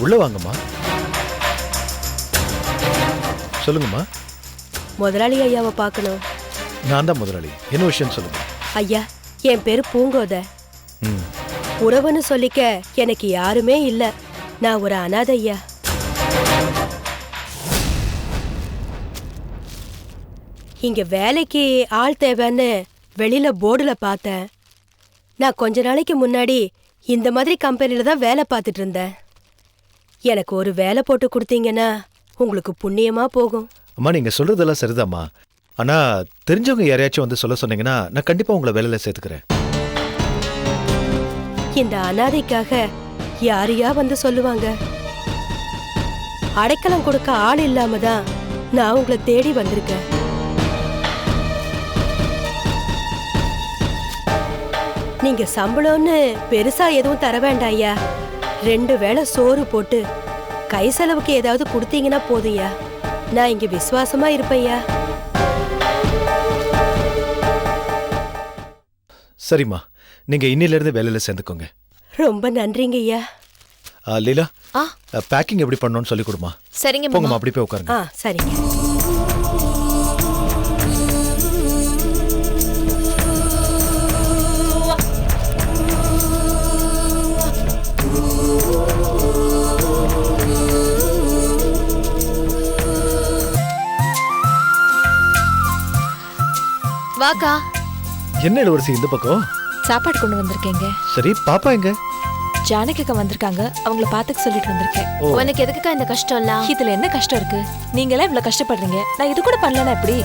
உள்ள வாங்கம்மா. சொல்லுங்கம்மா. முதலாளி ஐயாவை பார்க்கணும். நான் தான் முதலாளி. என்ன விஷயம் சொல்லுங்க. ஐயா, என் பேரு பூங்கோத. உறவுன்னு சொல்லிக்க எனக்கு யாருமே இல்ல. நான் ஒரு அனாதையா. இங்க வேலைக்கு ஆள் தேவைன்னு வெளியில போர்டுல பார்த்தேன். நான் கொஞ்ச நாளைக்கு முன்னாடி இந்த மாதிரி கம்பெனில தான் வேலை பார்த்துட்டு இருந்தேன். எனக்கு ஒரு வேலை போட்டு கொடுத்தீங்கன்னா உங்களுக்கு புண்ணியமா போகும். அம்மா நீங்க சொல்றதெல்லாம் சரிதாம்மா. ஆனா தெரிஞ்சவங்க யாரையாச்சும் வந்து சொல்ல சொன்னீங்கன்னா நான் கண்டிப்பா உங்களை வேலையில சேர்த்துக்கிறேன். இந்த அனாதைக்காக யாரையா வந்து சொல்லுவாங்க? அடைக்கலம் கொடுக்க ஆள் இல்லாம தான் நான் உங்களை தேடி வந்திருக்கேன். நீங்க சம்பளம்னு பெருசா எதுவும் தர வேண்டாம் ஐயா. 2 வேளை சோறு போட்டு கை செலவுக்கு ஏதாவது கொடுத்தீங்கன்னா போதும்யா. நான் இங்க விசுவாசமா இருப்பேன்யா. சரிம்மா, நீங்க இன்னில இருந்து வேலையில சேர்ந்துக்கோங்க. ரொம்ப நன்றிங்க ஐயா. லீலா, பேக்கிங் எப்படி பண்ணணும்னு சொல்லி கொடுமா. சரிங்க போங்கம்மா, அப்படி போய் உட்காருங்க. சரிங்க. வாக்கா. என்ன இளவரசி இந்த பக்கம்? சாப்பாடு கொண்டு வந்திருக்கேங்க. சரி, பாப்பா எங்க? ஜானகி அக்கா வந்திருக்காங்க, அவங்கள பாத்துக்க சொல்லிட்டு வந்திருக்கேன். உனக்கு எதுக்குக்கா இந்த கஷ்டம் எல்லாம்? இதுல என்ன கஷ்டம் இருக்கு? நீங்க எல்லாம் இவ்வளவு கஷ்டப்படுறீங்க, நான் இது கூட பண்ணலனா எப்படி?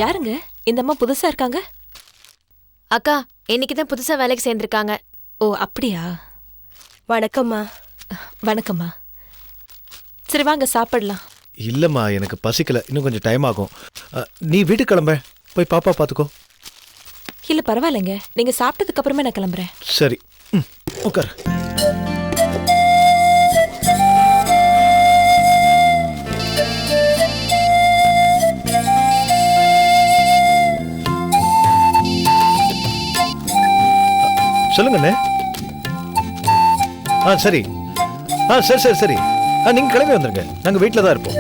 யாருங்க இந்த அம்மா புதுசா இருக்காங்க? அக்கா இன்னைக்குதான் புதுசா வேலைக்கு சேர்ந்திருக்காங்க. ஓ அப்படியா? வணக்கம்மா. வணக்கம்மா. சரி வாங்க சாப்பிடலாம். இல்லம்மா, எனக்கு பசிக்கல, இன்னும் கொஞ்சம் டைம் ஆகும். நீ வீட்டுக்கு கிளம்ப, போய் பாப்பா பாத்துக்கோ. இல்ல பரவாயில்லைங்க, நீங்க சாப்பிட்டதுக்கு அப்புறமே நான் கிளம்புறேன். சரி, உட்கார். சொல்லுங்கண்ணே. சரி சரி சரி சரி நீங்க கிளம்பி வந்துருங்க, நாங்க வீட்டில் தான் இருப்போம்.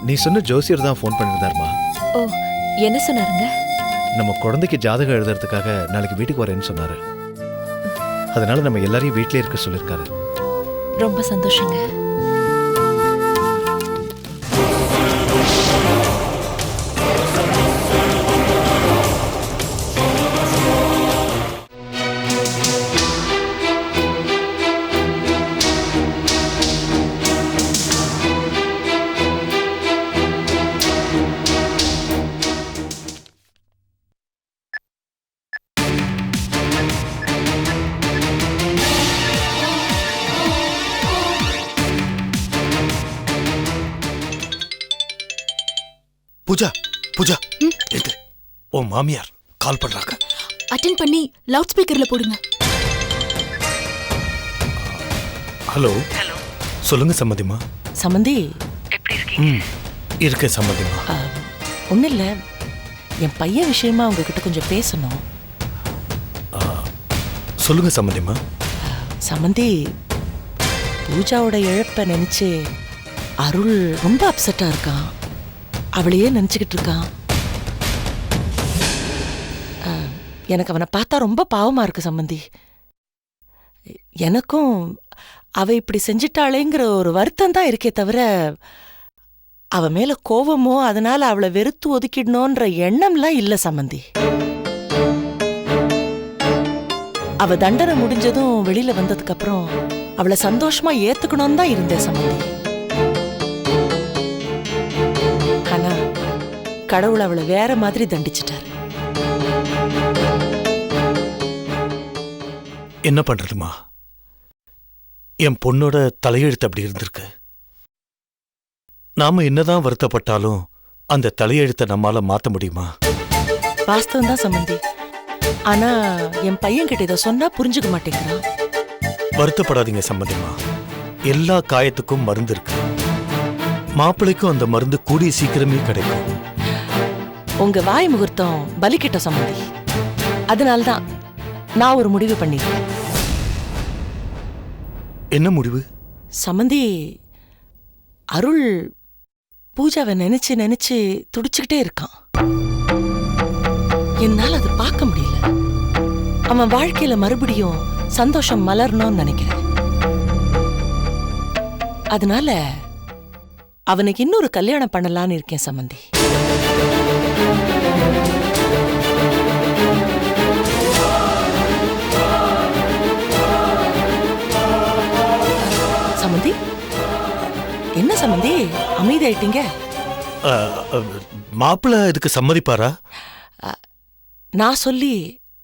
நீ சொன்ன ஜோசியர் தான் ஃபோன் பண்ணிருந்தாருமா. ஓ, என்ன சொன்னாருங்க? நம்ம குழந்தைக்கு ஜாதகம் எழுதுறதுக்காக நாளைக்கு வீட்டுக்கு வரேன்னு சொன்னாரு. அதனால நம்ம எல்லாரையும் வீட்டிலே இருக்க சொல்லியிருக்காரு. ரொம்ப சந்தோஷங்க. பூஜா, பூஜா, ஓ மாமியார் கால் பண்றாங்க. அட்டெண்ட் பண்ணி லவுட் ஸ்பீக்கர்ல போடுங்க. ஹலோ. சொல்லுங்க சம்மதிமா. சம்மந்தி இருக்க சம்மதிமா. ஒன்றும் இல்லை, என் பையன் விஷயமா உங்ககிட்ட கொஞ்சம் பேசணும். சொல்லுங்க சம்மதிமா. சம்மந்தி, பூஜாவோட இழப்பை நினைச்சு அருள் ரொம்ப அப்செட்டா இருக்கான். அவளையே நினச்சிக்கிட்டு இருக்கான். எனக்கு அவனை பார்த்தா ரொம்ப பாவமா இருக்கு சம்மந்தி. எனக்கும் அவ இப்படி செஞ்சிட்டாளேங்கிற ஒரு வருத்தம் தான் இருக்கே தவிர அவ மேல கோவமோ அதனால அவளை வெறுத்து ஒதுக்கிடணும்ன்ற எண்ணம்லாம் இல்லை சம்மந்தி. அவ தண்டனை முடிஞ்சதும் வெளியில வந்ததுக்கு அப்புறம் அவளை சந்தோஷமா ஏத்துக்கணும்னு தான் இருந்தேன் சம்மந்தி. ஆனா கடவுள் அவளை வேற மாதிரி தண்டிச்சிட்டார். என்ன பண்றதுமா? என் பொண்ணோட தலையெழுத்து அப்படி இருந்திருக்கு. நாம என்னதான் வருத்தப்பட்டாலும் அந்த தலையெழுத்தை நம்மால மாத்த முடியுமா? வாஸ்தவம் தான் சம்பந்தி. ஆனா என் பையன் கிட்ட இதை சொன்னா புரிஞ்சுக்க மாட்டேங்கிறான். வருத்தப்படாதீங்க சம்பந்திமா, எல்லா காயத்துக்கும் மருந்து இருக்கு. மாப்பிள்ளைக்கும் அந்த மருந்து கூடிய சீக்கிரமே கிடைக்கும். உங்க வாய் முகூர்த்தம் பலிக்கிட்ட சம்பந்தி. அதனால்தான் நான் ஒரு முடிவு பண்ணிருக்கேன். என்ன முடிவு? சம்மந்தி, அருள் பூஜாவை நினைச்சு நினைச்சு துடிச்சுக்கிட்டே இருக்கான். என்னால அதை பார்க்க முடியல. அவன் வாழ்க்கையில மறுபடியும் சந்தோஷம் மலரணும்னு நினைக்கிறேன். அதனால அவனுக்கு இன்னொரு கல்யாணம் பண்ணலான்னு இருக்கேன் சம்மந்தி. சம்மந்தி, என்ன சம்மந்தி அமைதியாயிட்டீங்க? மாப்பிள்ள இதுக்கு சம்மதிப்பாரா? நான் சொல்லி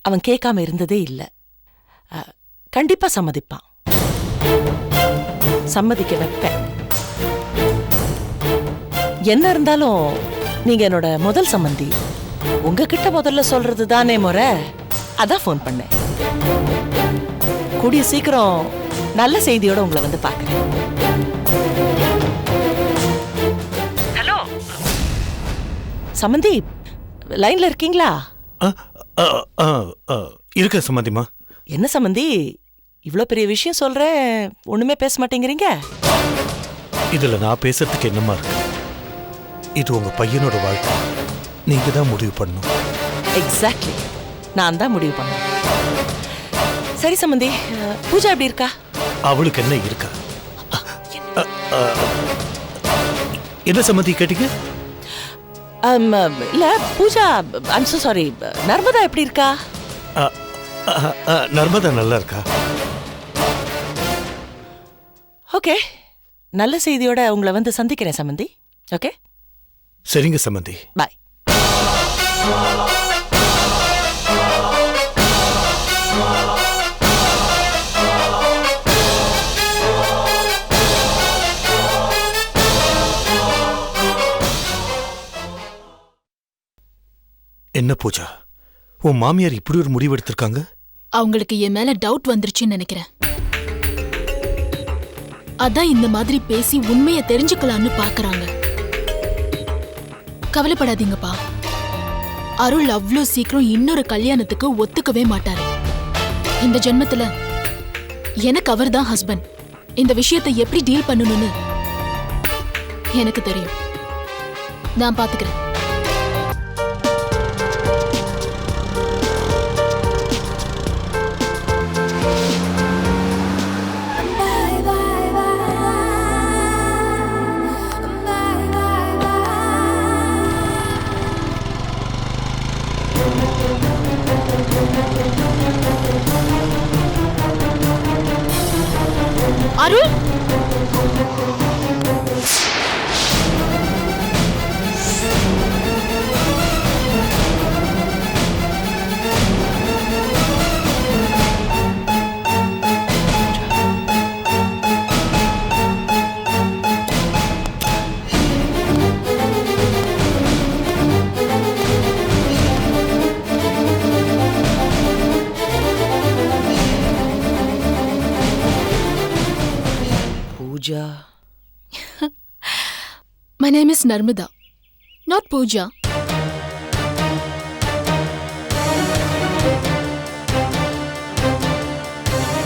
அவன் கேட்காம இருந்ததே இல்லை. கண்டிப்பா சம்மதிப்பான். சம்மதிக்க வைப்பேன். என்ன இருந்தாலும் நீங்க என்னோட முதல் சம்மந்தி. உங்ககிட்ட முதல்ல சொல்றது தானே முறை. அதான் ஃபோன் பண்ணேன். கூடிய சீக்கிரம் நல்ல செய்தியோட உங்களை வந்து பார்க்கிறேன். ஹலோ சம்மந்தி, லைன்ல இருக்கீங்களா? இருக்க சம்மந்திமா. என்ன சம்மந்தி, இவ்வளோ பெரிய விஷயம் சொல்றேன், ஒண்ணுமே பேச மாட்டேங்கிறீங்க? இதுல நான் பேசுறதுக்கு என்னமா இருக்கு? இது உங்க பையனோட வாழ்க்கை. நீங்க தான் முடிவு பண்ணணும். எக்ஸாக்ட்லி, நான் தான் முடிவு பண்ணேன். சரி சம்மந்தி, பூஜா எப்படி இருக்கா? அவளுக்கு என்ன இருக்கா? என்ன சம்மந்தி கேட்டீங்க? இல்ல Pooja, I'm so sorry, Narmada எப்படி இருக்கா? நர்மதா நல்லா இருக்கா. ஓகே, நல்ல செய்தியோட உங்களை வந்து சந்திக்கிறேன் சம்மந்தி. ஓகே, சரிங்க சம்மந்தி. பாய். என்ன பூஜா, உன் மாமியார் இப்படி ஒரு முடிவு எடுத்திருக்காங்க? அவங்களுக்கு என் மேல டவுட் வந்துருச்சுன்னு நினைக்கிறேன். அதான் இந்த மாதிரி பேசி உண்மையை தெரிஞ்சுக்கலான்னு பாக்குறாங்க. கவலைப்படாதீங்கப்பா, அருள் அவ்வளோ சீக்கிரம் இன்னொரு கல்யாணத்துக்கு ஒத்துக்கவே மாட்டாரு. இந்த ஜென்மத்துல எனக்கு அவர் தான் ஹஸ்பண்ட். இந்த விஷயத்தை எப்படி டீல் பண்ணணும்னு எனக்கு தெரியும். நான் பாத்துக்கிறேன். அருள், Pooja. my name is Narmada, not Pooja.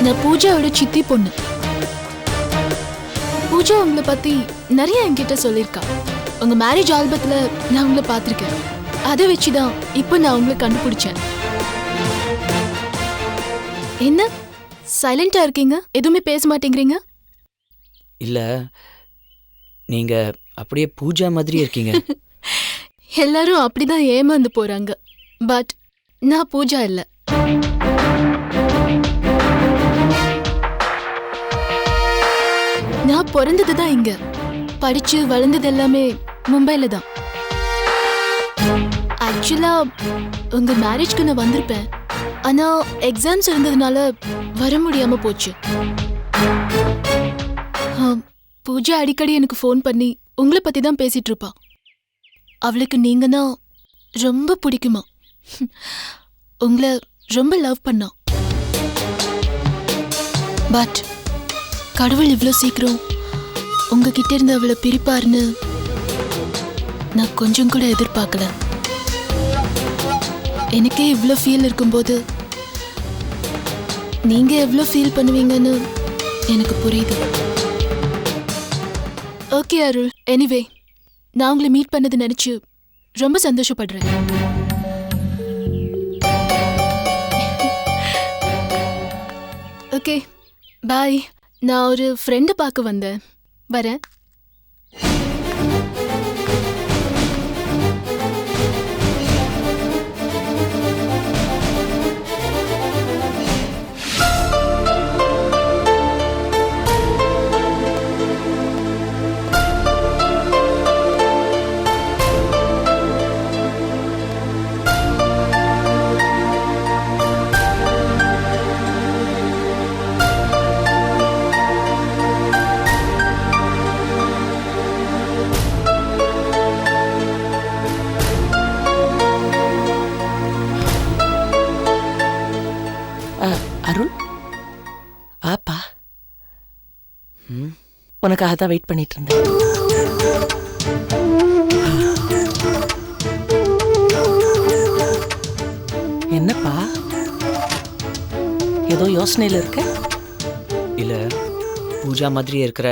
நான் பூஜாவோட சித்தி பொண்ணு. பூஜா உங்களை பத்தி நிறைய என்கிட்ட சொல்லியிருக்கா. உங்க மேரேஜ் ஆல்பத்துல நான் உங்களை பார்த்திருக்கேன். அதை வச்சுதான் இப்போ நான் உங்களை கண்டுபிடிச்சேன். என்ன சைலண்டா இருக்கீங்க? எதுவுமே பேச மாட்டேங்கிறீங்க? இல்ல, நீங்க அப்படியே பூஜா மாதிரி இருக்கீங்க. எல்லாரும் அப்படிதான் ஏமாந்து போறாங்க. பட் நான் பூஜா இல்ல. நான் பிறந்ததுதான் இங்க, படிச்சு வளர்ந்தது எல்லாமே மும்பைல தான். ஆக்சுவலா உங்க மேரேஜ்க்கு நான் வந்திருப்பேன். ஆனா எக்ஸாம்ஸ் இருந்ததுனால வர முடியாம போச்சு. பூஜா அடிக்கடி எனக்கு ஃபோன் பண்ணி உங்களை பத்தி தான் பேசிட்டு இருப்பா. அவளுக்கு நீங்கன்னா ரொம்ப பிடிக்குமா. உங்களை ரொம்ப லவ் பண்ணா. பட் கடவுள் இவ்வளோ சீக்கிரம் உங்ககிட்ட இருந்து அவளை பிரிப்பாருன்னு நான் கொஞ்சம் கூட எதிர்பார்க்கல. எனக்கே இவ்வளோ ஃபீல் இருக்கும்போது நீங்க எவ்வளோ ஃபீல் பண்ணுவீங்கன்னு எனக்கு புரியுது. ஓகே அருள், எனிவே நான் உங்களை மீட் பண்ணது நினைச்சு ரொம்ப சந்தோஷப்படுறேன். Okay bye. நான் ஒரு ஃப்ரெண்டை பார்க்க வந்தேன், வரேன். அருள் வாப்பா. உனக்காக தான் வெயிட் பண்ணிட்டு இருந்தேன். என்னப்பா ஏதோ யோசனையில இருக்க? இல்ல, பூஜா மாதிரியே இருக்கிற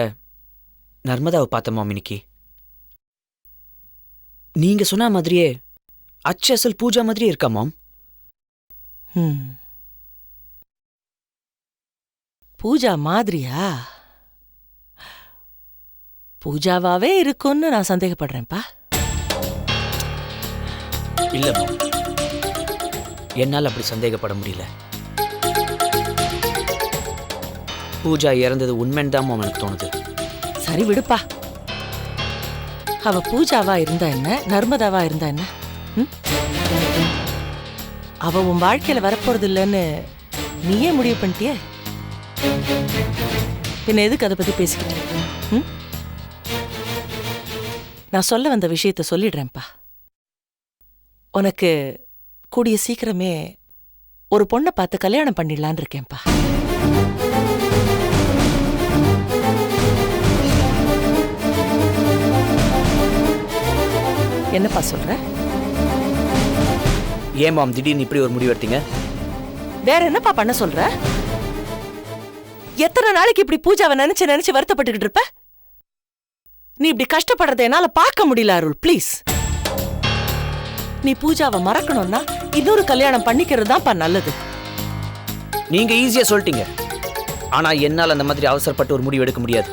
நர்மதாவை பார்த்த மாம் இன்னைக்கு. நீங்க சொன்ன மாதிரியே அச்சல் பூஜா மாதிரியே இருக்கா மாம். பூஜா மாதிரியா? பூஜாவாவே இருக்கும்னு நான் சந்தேகப்படுறேன்ப்பா. இல்ல மாம், என்னால் அப்படி சந்தேகப்பட முடியல. பூஜா இறந்தது உண்மைன்னு தான் மாம் எனக்கு தோணுது. சரி விடுப்பா. அவ பூஜாவா இருந்தா என்ன, நர்மதாவா இருந்தா என்ன? அவ உன் வாழ்க்கையில வரப்போறது இல்லைன்னு நீயே முடிவு பண்ணிட்டியே. பின்ன எதுக்கு அதை பத்தி பேசிக்கிட்டு? நான் சொல்ல வந்த விஷயத்த சொல்லிடுறேன்ப்பா. உனக்கு கூடிய சீக்கிரமே ஒரு பொண்ணை பார்த்து கல்யாணம் பண்ணிடலான்னு இருக்கேன்ப்பா. என்னப்பா சொல்ற? ஏன் மாம் திடீர்னு இப்படி ஒரு முடிவு எடுத்தீங்க? வேற என்னப்பா பண்ண சொல்ற? எத்தனை நாளைக்கு இப்படி பூஜாவை நினைச்சு நினைச்சு வருத்தப்பட்டுக்கிட்டு இருப்ப? நீ இப்படி கஷ்டப்படுறத என்னால பார்க்க முடியல அருள், ப்ளீஸ். நீ பூஜாவை மறக்கணும்னா இன்னொரு கல்யாணம் பண்ணிக்கிறது தான்ப்பா நல்லது. நீங்க ஈஸியா சொல்லிட்டீங்க, ஆனா என்னால் அந்த மாதிரி அவசரப்பட்டு ஒரு முடிவு எடுக்க முடியாது.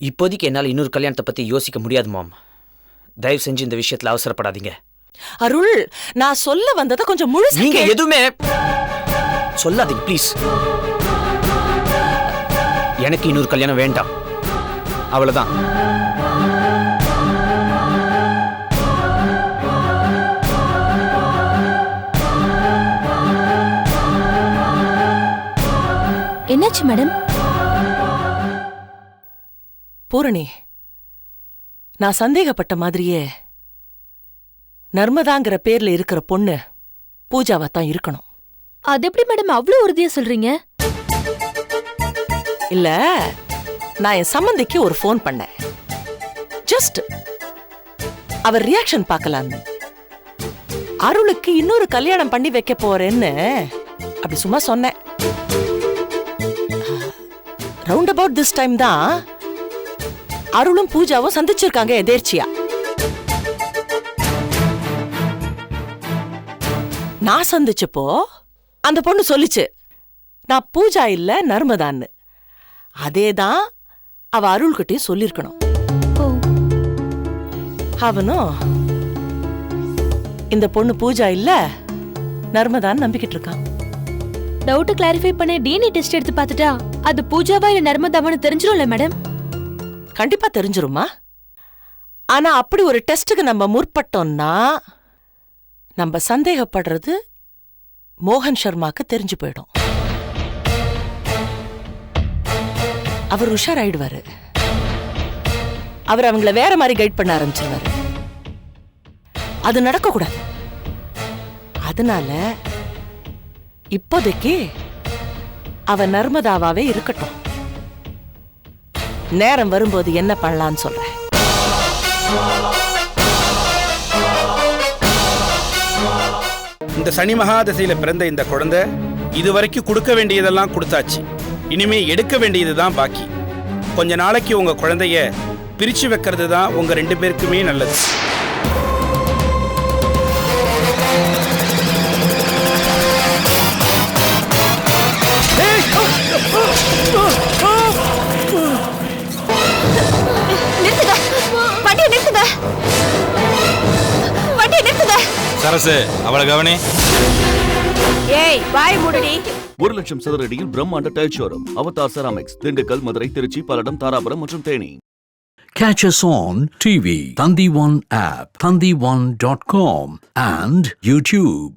இப்போதைக்கு என்னால் இன்னொரு கல்யாணத்தை பத்தி யோசிக்க முடியாது மாம். தயவு செஞ்சு இந்த விஷயத்துல அவசரப்படாதீங்க. அருள், நான் சொல்ல வந்ததை கொஞ்சம் முழுசா நீங்க எதுவுமே சொல்லாதீங்க ப்ளீஸ். எனக்கு இன்னொரு கல்யாணம் வேண்டாம், அவ்வளவுதான். என்னாச்சு மேடம்? பூரணி, நான் சந்தேகப்பட்ட மாதிரியே நர்மதாங்கிற பேர்ல இருக்கிற பொண்ணு பூஜாவா தான் இருக்கணும். அது எப்படி மேடம் அவ்வளவு உறுதியா சொல்றீங்க? இல்ல, நான் என் சம்பந்திக்கு ஒரு ஃபோன் பண்ணேன். ஜஸ்ட் அவர் ரியாக்ஷன் பார்க்கலான்னு. அருளுக்கு இன்னொரு கல்யாணம் பண்ணி வைக்க போறேன்னு அப்படி சும்மா சொன்னேன். ரவுண்ட் அபவுட் திஸ் டைம் தான் அருளும் பூஜாவும் சந்திச்சிருக்காங்க எதேர்ச்சியா. நான் சந்திச்சப்போ அந்த பொண்ணு சொல்லிச்சு, நான் பூஜா இல்ல நர்மதான்னு. அதேதான் அவ அருள்கிட்டையும் சொல்லிருக்கணும். அவனும் இந்த பொண்ணு பூஜா இல்ல நர்மதான்னு நம்பிக்கிட்டு இருக்கான். டவுட் கிளாரிஃபை பண்ணி டிஎன்ஏ டெஸ்ட் எடுத்து பார்த்துட்டா அது பூஜாவா இல்ல நர்மதாவான்னு தெரிஞ்சிரும்ல மேடம்? கண்டிப்பா தெரிஞ்சிருமா. ஆனா அப்படி ஒரு டெஸ்டுக்கு நம்ம முற்பட்டோம்னா நம்ம சந்தேகப்படுறது மோகன் சர்மாக்கு தெரிஞ்சு போயிடும். அவர் உஷாராயிடுவாரு. அவர் அவங்கள வேற மாதிரி கைட் பண்ண ஆரம்பிச்சிருவாரு. அது நடக்கக்கூடாது. அதனால இப்போதைக்கு அவ நர்மதாவாவே இருக்கட்டும். நேரம் வரும்போது என்ன பண்ணலான்னு சொல்றேன். இந்த சனி மகாதசையில பிறந்த இந்த குழந்தை இதுவரைக்கும் கொடுக்க வேண்டியதெல்லாம் கொடுத்தாச்சு. இனிமே எடுக்க வேண்டியதுதான் பாக்கி. கொஞ்ச நாளைக்கு உங்க குழந்தைய பிரிச்சு வைக்கிறது தான் உங்க 2 பேருக்குமே நல்லது. நிறுத்துங்க, வண்டியை நிறுத்துங்க, வண்டியை நிறுத்துங்க. சரசு, அவளை கவனி. ஏய் வாய் மூடுடி. 1 லட்சம் சதுர அடியில் பிரம்மாண்ட tile showroom Avatar Ceramics, Dindigul, Madurai, Tiruchi, Palladam, Dharapuram மற்றும் Theni. Catch us on TV, Thandivan app, thandivan.com and YouTube.